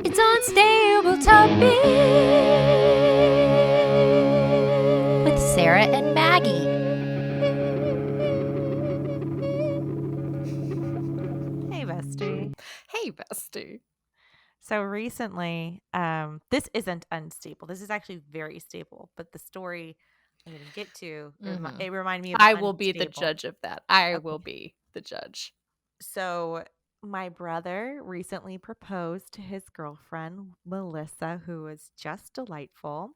It's Unstable Topic with Sarah and Maggie. Hey, Bestie. Hey, Bestie. So recently, this isn't unstable. This is actually very stable. But the story I'm going to get to, it reminded me of I will be the unstable. judge of that. I Okay. will be the judge. So my brother recently proposed to his girlfriend, Melissa, who was just delightful.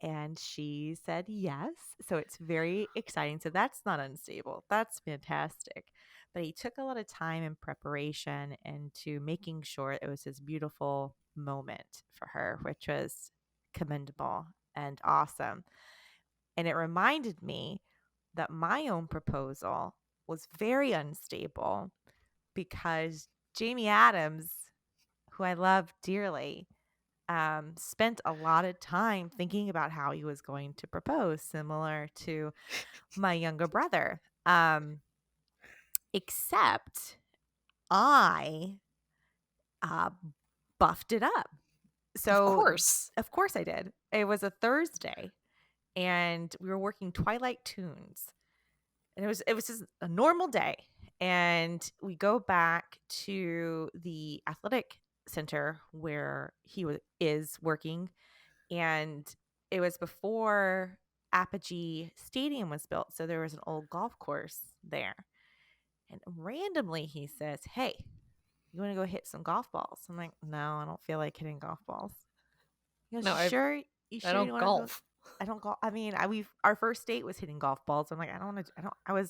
And she said yes. So it's very exciting. So that's not unstable. That's fantastic. But he took a lot of time in preparation into making sure it was this beautiful moment for her, which was commendable and awesome. And it reminded me that my own proposal was very unstable because Jamie Adams, who I love dearly, spent a lot of time thinking about how he was going to propose, similar to my younger brother. Except I buffed it up. So, of course I did. It was a Thursday, and we were working Twilight Tunes, and it was just a normal day. And we go back to the athletic center where is working. And it was before Apogee Stadium was built. So there was an old golf course there. And randomly he says, "Hey, you want to go hit some golf balls?" I'm like, "No, I don't feel like hitting golf balls." He goes, No, "You sure? You I sure you don't want to go?" golf. I don't golf. I mean, our first date was hitting golf balls. I'm like, I don't want to.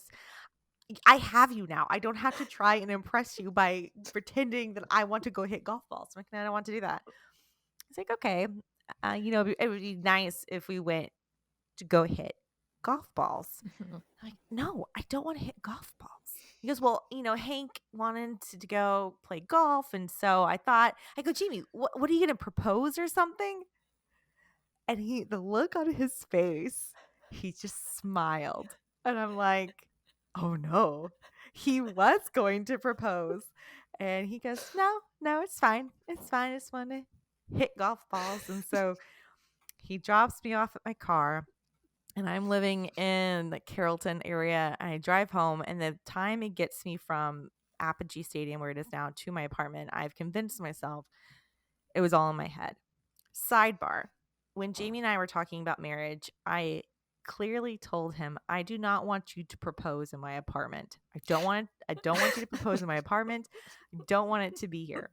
I have you now. I don't have to try and impress you by pretending that I want to go hit golf balls. I'm like, "No, I don't want to do that." He's like, "Okay, it would be nice if we went to go hit golf balls." I'm like, "No, I don't want to hit golf balls." He goes, "Well, Hank wanted to go play golf. And so I go, Jamie, what are you going to propose or something?" And the look on his face, he just smiled. And I'm like, "Oh no, he was going to propose." And he goes, no, it's fine. It's fine. I just want to hit golf balls." And so he drops me off at my car, and I'm living in the Carrollton area. And I drive home, and the time it gets me from Apogee Stadium, where it is now, to my apartment, I've convinced myself it was all in my head. Sidebar: when Jamie and I were talking about marriage, I clearly told him, "I do not want you to propose in my apartment. I don't want you to propose in my apartment. I don't want it to be here."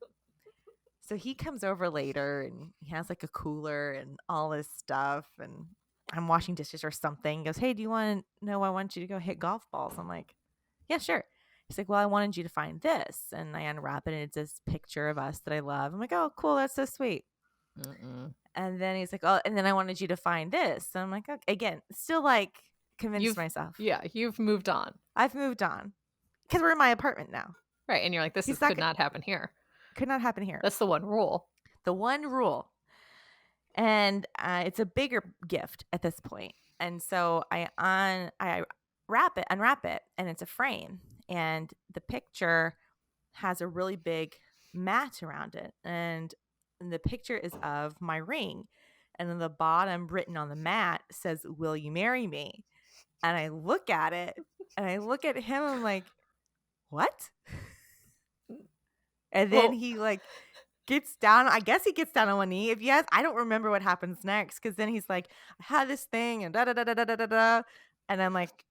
So he comes over later, and he has like a cooler and all this stuff, and I'm washing dishes or something. He goes, "Hey, do you want to know I want you to go hit golf balls?" I'm like, "Yeah, sure." He's like, "Well, I wanted you to find this." And I unwrap it, and it's this picture of us that I love. I'm like, "Oh, cool. That's so sweet." And then he's like, "Oh, and then I wanted you to find this." So I'm like, okay. Again, still like convinced myself. Yeah, you've moved on. I've moved on because we're in my apartment now. Right, and you're like, could not happen here. Could not happen here. That's the one rule. The one rule. And it's a bigger gift at this point. And so I unwrap it, and it's a frame. And the picture has a really big mat around it. And the picture is of my ring. And on the bottom, written on the mat, says, "Will you marry me?" And I look at it, and I look at him, and I'm like, "What?" And then he gets down. I guess he gets down on one knee. If yes, I don't remember what happens next, because then he's like, "I had this thing and da da da da da da da," and I'm like,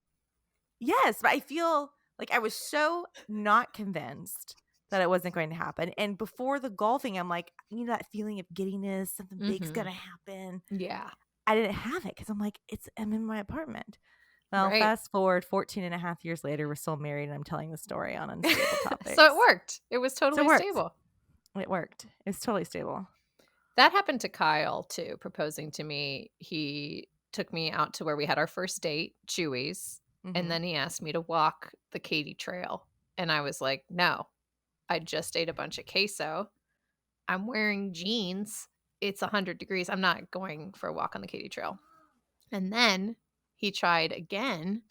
"Yes," but I feel like I was so not convinced that it wasn't going to happen. And before the golfing, I'm like, that feeling of giddiness, something big's gonna happen. Yeah. I didn't have it because I'm like, I'm in my apartment. Well, Right. fast forward 14 and a half years later, we're still married, and I'm telling the story on Unstable Topics. So it worked. It was totally stable. It worked. It's totally stable. That happened to Kyle, too, proposing to me. He took me out to where we had our first date, Chewy's, and then he asked me to walk the Katy Trail. And I was like, no, I just ate a bunch of queso. I'm wearing jeans. It's 100 degrees. I'm not going for a walk on the Katy Trail. And then he tried again.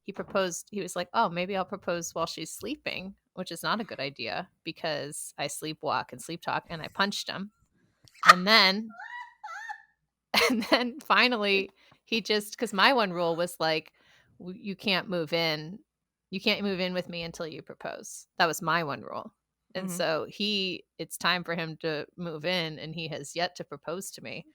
He proposed. He was like, "Oh, maybe I'll propose while she's sleeping," which is not a good idea because I sleepwalk and sleep talk, and I punched him. And then finally he just, because my one rule was like, you can't move in. You can't move in with me until you propose. That was my one rule. And Mhm. so it's time for him to move in, and he has yet to propose to me.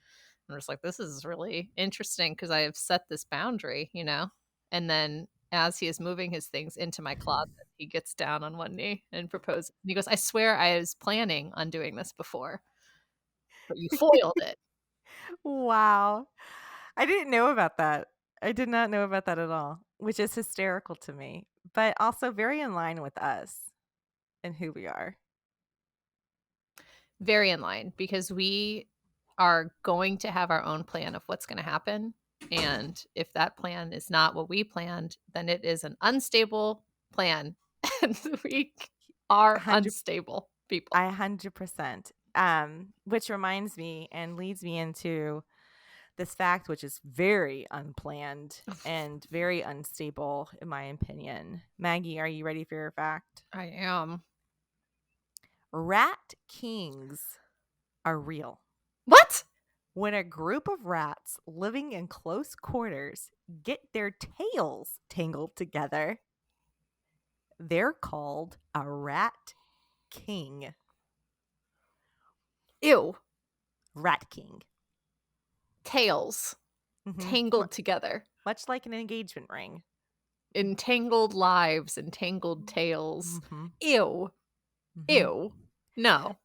I'm just like, this is really interesting because I have set this boundary, you know? And then as he is moving his things into my closet, he gets down on one knee and proposes. And he goes, I swear I was planning on doing this before, but you foiled it. Wow. I didn't know about that. I did not know about that at all, which is hysterical to me, but also very in line with us and who we are. Very in line, because we are going to have our own plan of what's going to happen. And if that plan is not what we planned, then it is an unstable plan. And we are 100 unstable people. 100%. Which reminds me and leads me into this fact, which is very unplanned and very unstable, in my opinion. Maggie, are you ready for your fact? I am. Rat kings are real. What? When a group of rats living in close quarters get their tails tangled together, they're called a rat king. Ew. Rat king. Tails Mhm. tangled together. Much like an engagement ring. Entangled lives, entangled tails. Mhm. Ew. Mhm. Ew. No.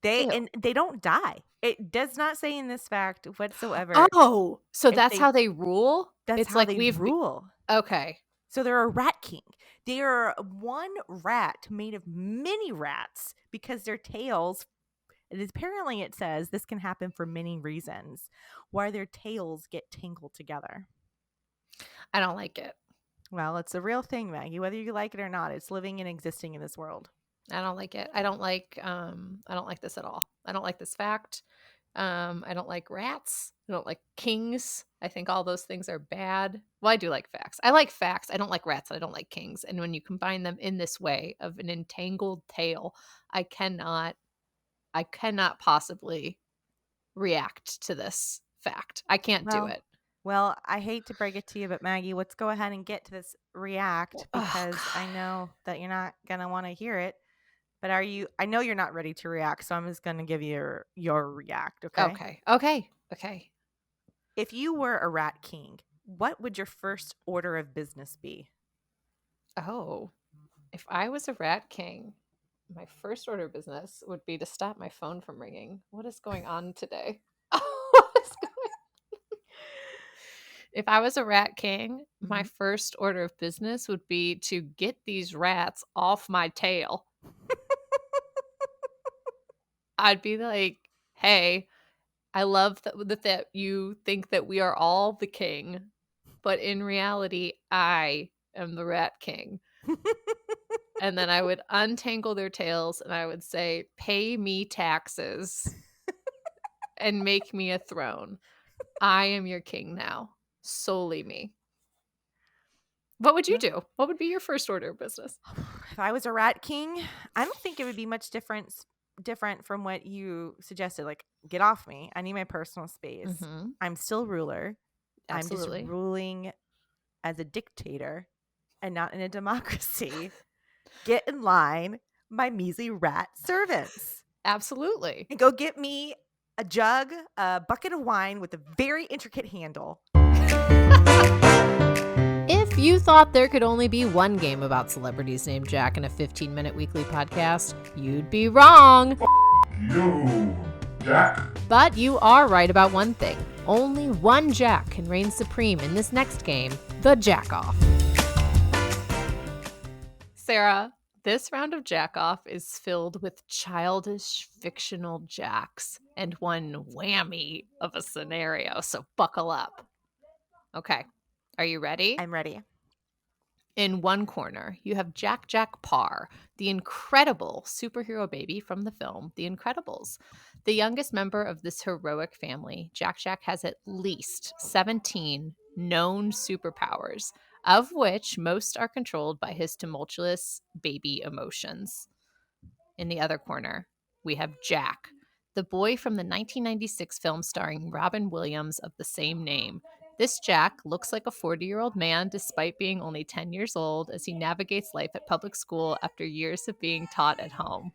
Ew. And they don't die. It does not say in this fact whatsoever. Oh, so if that's they- how they rule? That's It's how like they rule. Okay. So they're a rat king. They are one rat made of many rats because their tails, apparently it says this can happen for many reasons, why their tails get tangled together. I don't like it. Well, it's a real thing, Maggie. Whether you like it or not, it's living and existing in this world. I don't like it. I don't like this at all. I don't like this fact. I don't like rats. I don't like kings. I think all those things are bad. Well, I do like facts. I like facts. I don't like rats, and I don't like kings. And when you combine them in this way of an entangled tail, I cannot possibly react to this fact. I can't do it. Well, I hate to break it to you, but Maggie, let's go ahead and get to this react because I know that you're not going to want to hear it. But I know you're not ready to react, so I'm just going to give you your react, okay? Okay. If you were a rat king, what would your first order of business be? Oh, if I was a rat king, my first order of business would be to stop my phone from ringing. What is going on today? What is going on? If I was a rat king, my first order of business would be to get these rats off my tail. I'd be like, hey, I love that you think that we are all the king, but in reality, I am the rat king. And then I would untangle their tails and I would say, pay me taxes and make me a throne. I am your king now. Solely me. What would you do? What would be your first order of business? If I was a rat king, I don't think it would be much different from what you suggested. Like, get off me. I need my personal space. Mhm. I'm still ruler. Absolutely. I'm just ruling as a dictator and not in a democracy. Get in line, my measly rat servants. Absolutely. And go get me a jug, a bucket of wine with a very intricate handle. If you thought there could only be one game about celebrities named Jack in a 15-minute weekly podcast, you'd be wrong. You, Jack. But you are right about one thing. Only one Jack can reign supreme in this next game, the Jack-Off. Sarah, this round of Jack-Off is filled with childish fictional Jacks and one whammy of a scenario, so buckle up. Okay, are you ready? I'm ready. In one corner, you have Jack Parr, the incredible superhero baby from the film The Incredibles. The youngest member of this heroic family, Jack has at least 17 known superpowers, of which most are controlled by his tumultuous baby emotions. In the other corner, we have Jack, the boy from the 1996 film starring Robin Williams of the same name. This Jack looks like a 40-year-old man despite being only 10 years old as he navigates life at public school after years of being taught at home.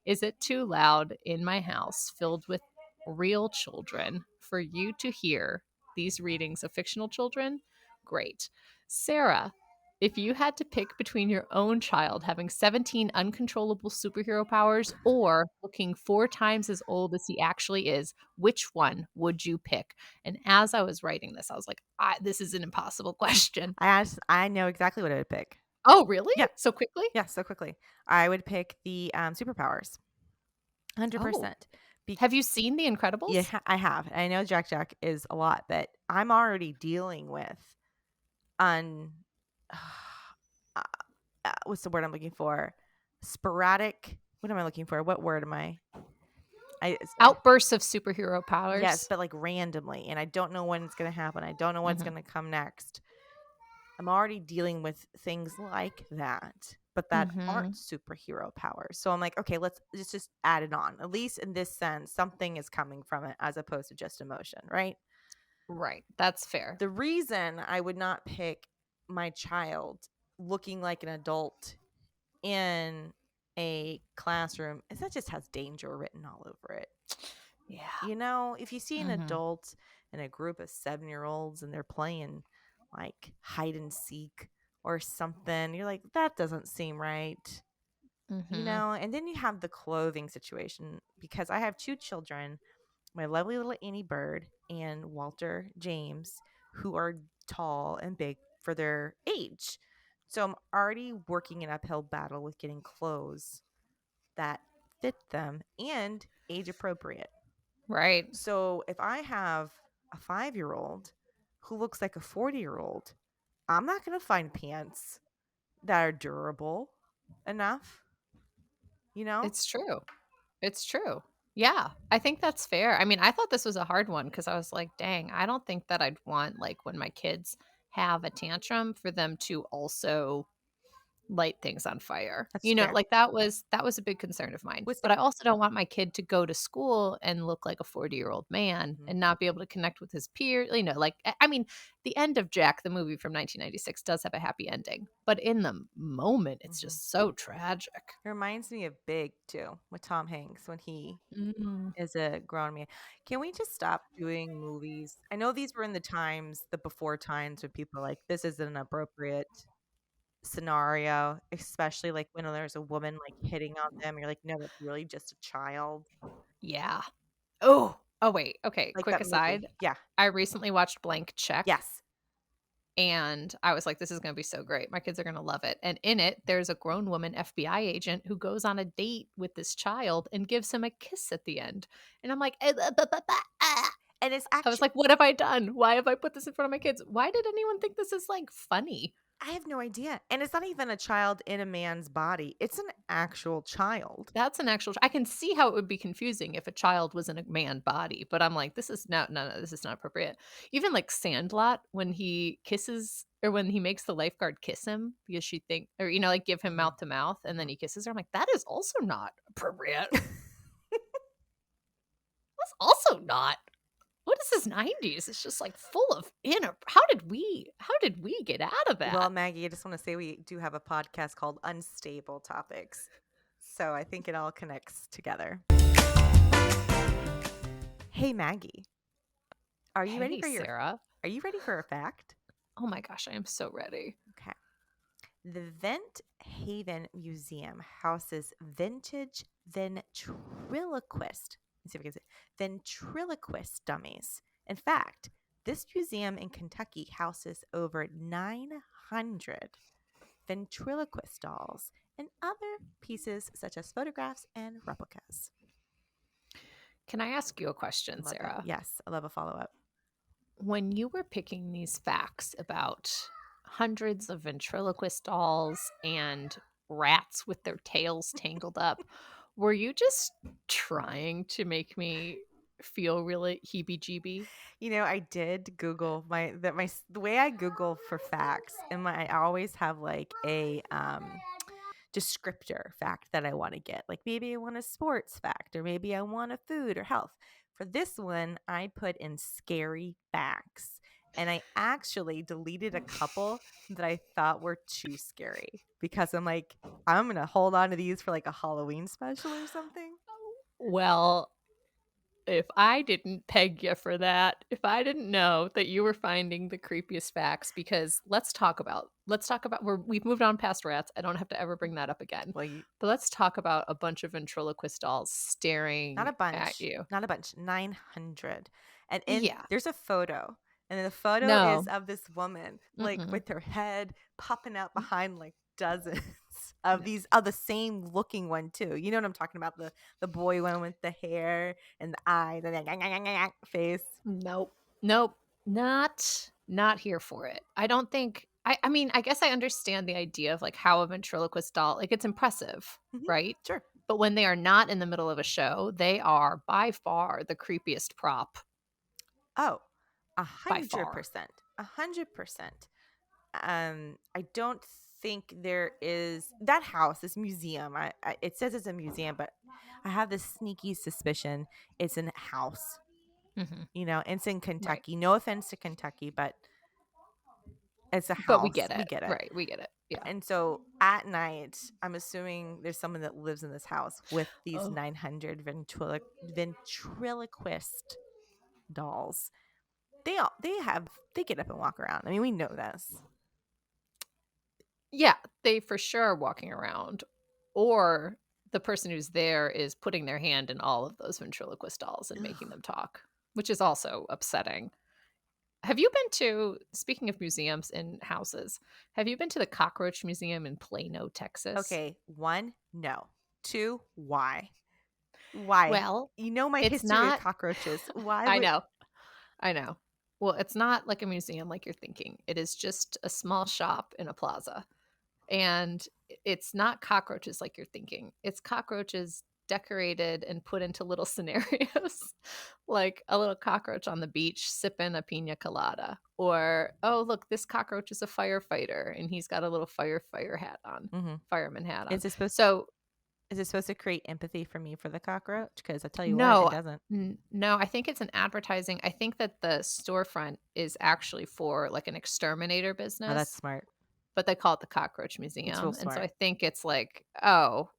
Is it too loud in my house filled with real children for you to hear these readings of fictional children? Great. Sarah, if you had to pick between your own child having 17 uncontrollable superhero powers or looking 4 times as old as he actually is, which one would you pick? And as I was writing this, I was like, this is an impossible question. I know exactly what I would pick. Oh, really? Yeah. So quickly? Yeah, so quickly. I would pick the superpowers. 100%. Have you seen The Incredibles? Yeah, I have. I know Jack is a lot, but I'm already dealing with what's the word I'm looking for? Sporadic. What am I looking for? What word am I? Outbursts of superhero powers. Yes, but like randomly, and I don't know when it's going to happen. I don't know what's going to come next. I'm already dealing with things like that, but that aren't superhero powers. So I'm like, okay, let's just add it on. At least in this sense, something is coming from it as opposed to just emotion, right? Right. That's fair. The reason I would not pick my child looking like an adult in a classroom is that just has danger written all over it. Yeah. You know, if you see an adult in a group of 7-year-olds and they're playing like hide and seek or something, you're like, that doesn't seem right. You know, and then you have the clothing situation because I have 2 children, my lovely little Annie Bird and Walter James, who are tall and big for their age. So I'm already working an uphill battle with getting clothes that fit them and age appropriate. Right. So if I have a 5-year-old who looks like a 40-year-old, I'm not going to find pants that are durable enough. You know? It's true. It's true. Yeah, I think that's fair. I mean, I thought this was a hard one because I was like, dang, I don't think that I'd want, like, when my kids have a tantrum for them to also light things on fire. That's You know, fair. like that was a big concern of mine. But I also don't want my kid to go to school and look like a 40-year-old man and not be able to connect with his peers. You know, like, I mean, the end of Jack, the movie from 1996, does have a happy ending. But in the moment, it's just so tragic. It reminds me of Big, too, with Tom Hanks when he is a grown man. Can we just stop doing movies? I know these were in the before times when people are like, this is an appropriate scenario, especially like when there's a woman like hitting on them. You're like, no, that's really just a child. Yeah. Oh, wait. Okay. Like Quick aside. movie. Yeah. I recently watched Blank Check. Yes. And I was like, this is going to be so great. My kids are going to love it. And in it, there's a grown woman FBI agent who goes on a date with this child and gives him a kiss at the end. And I'm like, and it's actually, I was like, what have I done? Why have I put this in front of my kids? Why did anyone think this is like funny? I have no idea. And it's not even a child in a man's body. It's an actual child. That's an actual I can see how it would be confusing if a child was in a man body, but I'm like, this is no, this is not appropriate. Even like Sandlot, when he kisses or when he makes the lifeguard kiss him because she think or you know, like give him mouth to mouth and then he kisses her. I'm like, that is also not appropriate. That's also not. What is this 90s? It's just like full of how did we get out of that? Well, Maggie, I just want to say we do have a podcast called Unstable Topics. So I think it all connects together. Hey, Maggie. Are you ready for Sarah? Are you ready for a fact? Oh my gosh, I am so ready. Okay. The Vent Haven Museum houses vintage ventriloquist. Let's see if I can say ventriloquist dummies. In fact, this museum in Kentucky houses over 900 ventriloquist dolls and other pieces such as photographs and replicas. Can I ask you a question, Sarah? Yes, I love a follow-up. When you were picking these facts about hundreds of ventriloquist dolls and rats with their tails tangled up, were you just trying to make me feel really heebie-jeebie? You know, I did Google the way I Google for facts, and I always have like a descriptor fact that I want to get. Like maybe I want a sports fact, or maybe I want a food or health. For this one, I put in scary facts. And I actually deleted a couple that I thought were too scary because I'm like, I'm going to hold on to these for like a Halloween special or something. Well, if I didn't peg you for that, if I didn't know that you were finding the creepiest facts, because let's talk about we've moved on past rats. I don't have to ever bring that up again. Well, But let's talk about a bunch of ventriloquist dolls staring not a bunch. at you. Not a bunch. 900. And Yeah. there's a photo. And the photo No. is of this woman, like Mm-mm. with her head popping out behind like dozens of these of the same looking one too. You know what I'm talking about? The boy one with the hair and the eye, the face. Nope. Not here for it. I don't think I mean, I guess I understand the idea of like how a ventriloquist doll, like it's impressive, Mhm. right? Sure. But when they are not in the middle of a show, they are by far the creepiest prop. Oh, By far. 100%. 100%. I don't think there is that house, this museum. It says it's a museum, but I have this sneaky suspicion it's a house. Mhm. You know, it's in Kentucky. No offense to Kentucky, but it's a house. But we get it. We get it. Right, we get it. Yeah. And so at night, I'm assuming there's someone that lives in this house with these Oh. 900 ventriloquist dolls. They get up and walk around. I mean, we know this. Yeah, they for sure are walking around. Or the person who's there is putting their hand in all of those ventriloquist dolls and making them talk, which is also upsetting. Have you been to, speaking of museums and houses, have you been to the Cockroach Museum in Plano, Texas? Okay, 1, no. 2, why? Why? Well, you know my it's history not- with cockroaches. Why? I know. Well, it's not like a museum like you're thinking. It is just a small shop in a plaza. And it's not cockroaches like you're thinking. It's cockroaches decorated and put into little scenarios, like a little cockroach on the beach sipping a pina colada, or oh look, this cockroach is a firefighter and he's got a little fireman hat on. Is it supposed to create empathy for me for the cockroach? Because I tell you No, what, it doesn't. No, I think it's an advertising. I think that the storefront is actually for like an exterminator business. Oh, that's smart. But they call it the Cockroach Museum. real And so I smart. think it's like, oh,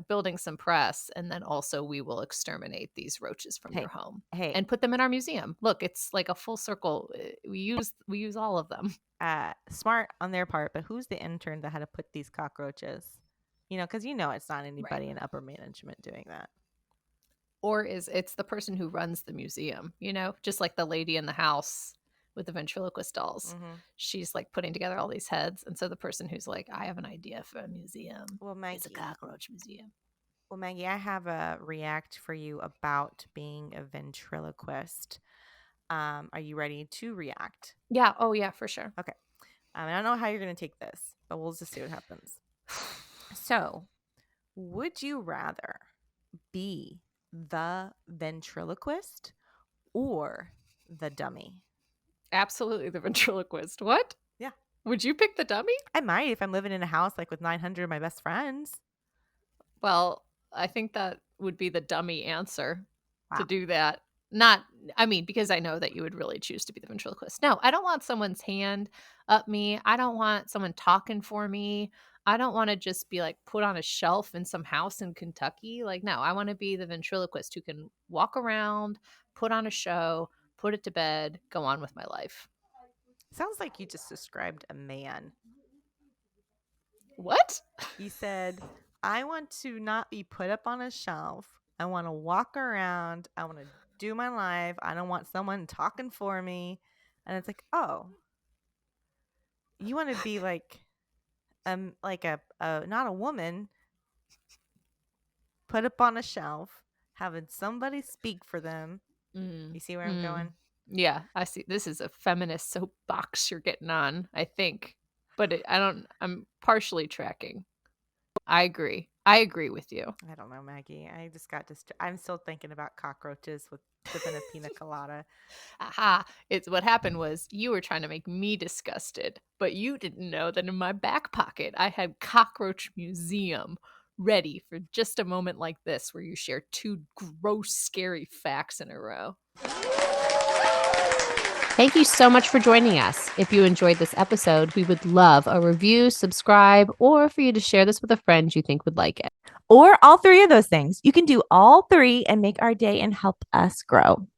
building some press, and then also we will exterminate these roaches from your home and put them in our museum. Look, it's like a full circle. We use all of them. Smart on their part, but who's the intern that had to put these cockroaches? Because it's not anybody in upper management doing that. Or it's the person who runs the museum, just like the lady in the house with the ventriloquist dolls. Mhm. She's like putting together all these heads. And so the person who's like, I have an idea for a museum. Well, Maggie, is a cockroach museum. Well, Maggie, I have a react for you about being a ventriloquist. Are you ready to react? Yeah. Oh, yeah, for sure. Okay. I don't know how you're going to take this, but we'll just see what happens. So, would you rather be the ventriloquist or the dummy? Absolutely the ventriloquist. What? Yeah. Would you pick the dummy? I might if I'm living in a house like with 900 of my best friends. Well, I think that would be the dummy answer to Wow. do that. Because I know that you would really choose to be the ventriloquist. No, I don't want someone's hand up me. I don't want someone talking for me. I don't want to just be like put on a shelf in some house in Kentucky. Like, no, I want to be the ventriloquist who can walk around, put on a show, put it to bed, go on with my life. Sounds like you just described a man. What? He said, I want to not be put up on a shelf. I want to walk around. I want to do my life. I don't want someone talking for me. And it's like, oh, you want to be like a not a woman, put up on a shelf, having somebody speak for them. You see where I'm going? Yeah, I see. This is a feminist soapbox you're getting on, I think. But I'm partially tracking. I agree. I agree with you. I don't know, Maggie. I just got I'm still thinking about cockroaches with sipping a pina colada. Aha. It's what happened was you were trying to make me disgusted, but you didn't know that in my back pocket I had Cockroach Museum ready for just a moment like this where you share two gross, scary facts in a row. Thank you so much for joining us. If you enjoyed this episode, we would love a review, subscribe, or for you to share this with a friend you think would like it. Or all three of those things. You can do all three and make our day and help us grow.